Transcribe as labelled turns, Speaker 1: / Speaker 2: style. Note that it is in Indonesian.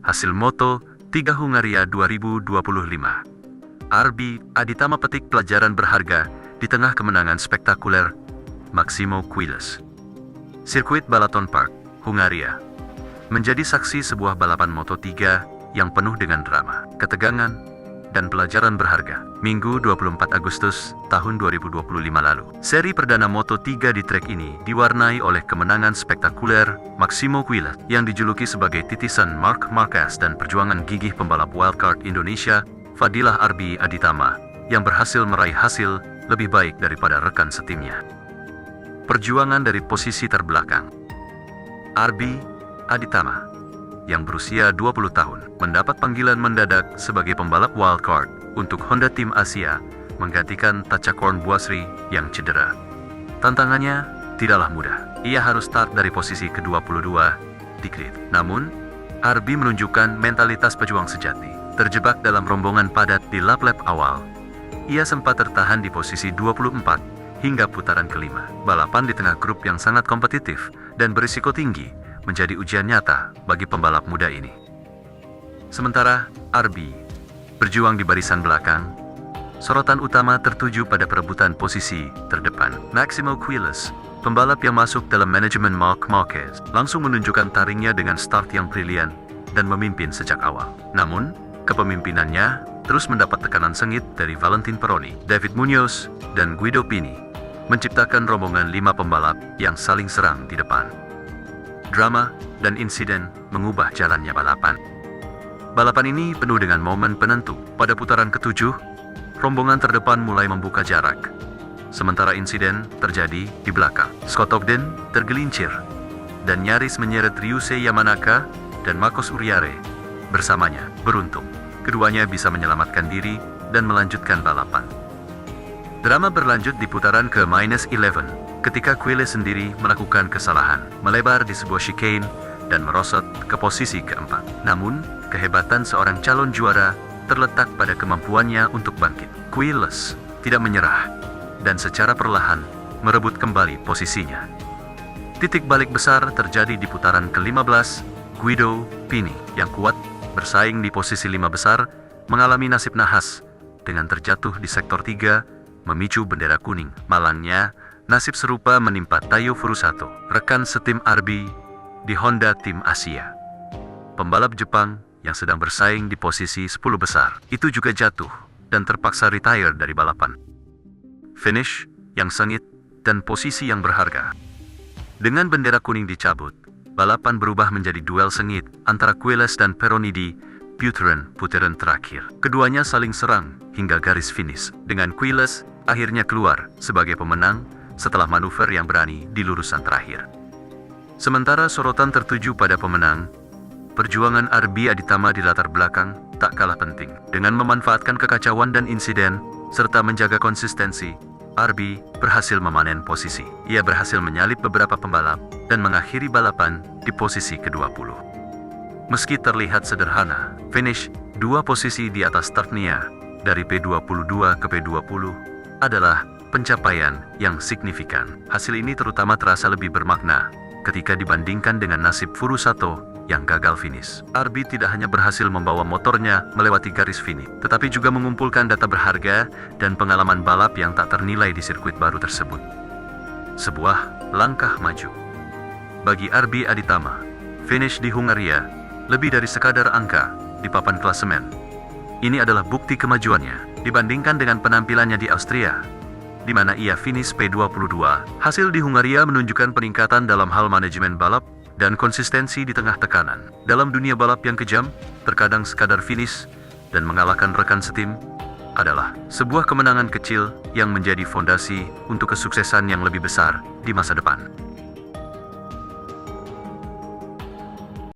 Speaker 1: Hasil Moto 3 Hungaria 2025. Arbi Aditama petik pelajaran berharga di tengah kemenangan spektakuler Maximo Quiles. Sirkuit Balaton Park, Hungaria, menjadi saksi sebuah balapan Moto3 yang penuh dengan drama, ketegangan, dan pelajaran berharga. Minggu 24 Agustus tahun 2025 lalu. Seri perdana Moto3 di trek ini diwarnai oleh kemenangan spektakuler Maximo Quiles yang dijuluki sebagai titisan Marc Marquez dan perjuangan gigih pembalap wildcard Indonesia Fadilah Arbi Aditama yang berhasil meraih hasil lebih baik daripada rekan setimnya. Perjuangan dari posisi terbelakang. Arbi Aditama yang berusia 20 tahun, mendapat panggilan mendadak sebagai pembalap wildcard untuk Honda Tim Asia, menggantikan Tachakorn Buasri yang cedera. Tantangannya tidaklah mudah. Ia harus start dari posisi ke-22 di grid. Namun, Arbi menunjukkan mentalitas pejuang sejati. Terjebak dalam rombongan padat di lap-lap awal, ia sempat tertahan di posisi 24 hingga putaran kelima. Balapan di tengah grup yang sangat kompetitif dan berisiko tinggi menjadi ujian nyata bagi pembalap muda ini. Sementara Arbi berjuang di barisan belakang, sorotan utama tertuju pada perebutan posisi terdepan. Maximo Quiles, pembalap yang masuk dalam manajemen Marc Marquez, langsung menunjukkan taringnya dengan start yang brilian dan memimpin sejak awal. Namun, kepemimpinannya terus mendapat tekanan sengit dari Valentin Peroni, David Munoz, dan Guido Pini, menciptakan rombongan 5 pembalap yang saling serang di depan. Drama dan insiden mengubah jalannya balapan. Balapan ini penuh dengan momen penentu. Pada putaran ke-7, rombongan terdepan mulai membuka jarak. Sementara insiden terjadi di belakang. Scott Ogden tergelincir dan nyaris menyeret Ryusei Yamanaka dan Marcos Uriare bersamanya. Beruntung, keduanya bisa menyelamatkan diri dan melanjutkan balapan. Drama berlanjut di putaran ke-11 ketika Quiles sendiri melakukan kesalahan, melebar di sebuah chicane dan merosot ke posisi keempat. Namun, kehebatan seorang calon juara terletak pada kemampuannya untuk bangkit. Quiles tidak menyerah dan secara perlahan merebut kembali posisinya. Titik balik besar terjadi di putaran ke-15. Guido Pini yang kuat bersaing di posisi 5 besar mengalami nasib nahas dengan terjatuh di sektor 3 memicu bendera kuning. Malangnya, nasib serupa menimpa Tayo Furusato, rekan setim Arbi di Honda Tim Asia. Pembalap Jepang yang sedang bersaing di posisi 10 besar itu juga jatuh dan terpaksa retire dari balapan. Finish yang sengit dan posisi yang berharga. Dengan bendera kuning dicabut, balapan berubah menjadi duel sengit antara Quiles dan Peroni di putaran terakhir. Keduanya saling serang hingga garis finish, dengan Quiles akhirnya keluar sebagai pemenang setelah manuver yang berani di lurusan terakhir. Sementara sorotan tertuju pada pemenang, perjuangan Arbi Aditama di latar belakang tak kalah penting. Dengan memanfaatkan kekacauan dan insiden, serta menjaga konsistensi, Arbi berhasil memanen posisi. Ia berhasil menyalip beberapa pembalap dan mengakhiri balapan di posisi ke-20. Meski terlihat sederhana, finish 2 posisi di atas startnya dari P22 ke P20 adalah pencapaian yang signifikan. Hasil ini terutama terasa lebih bermakna ketika dibandingkan dengan nasib Furusato yang gagal finish. Arbi tidak hanya berhasil membawa motornya melewati garis finish, tetapi juga mengumpulkan data berharga dan pengalaman balap yang tak ternilai di sirkuit baru tersebut. Sebuah langkah maju. Bagi Arbi Aditama, finish di Hungaria lebih dari sekadar angka di papan klasemen. Ini adalah bukti kemajuannya dibandingkan dengan penampilannya di Austria, di mana ia finish P22. Hasil di Hungaria menunjukkan peningkatan dalam hal manajemen balap dan konsistensi di tengah tekanan. Dalam dunia balap yang kejam, terkadang sekadar finish dan mengalahkan rekan setim adalah sebuah kemenangan kecil yang menjadi fondasi untuk kesuksesan yang lebih besar di masa depan.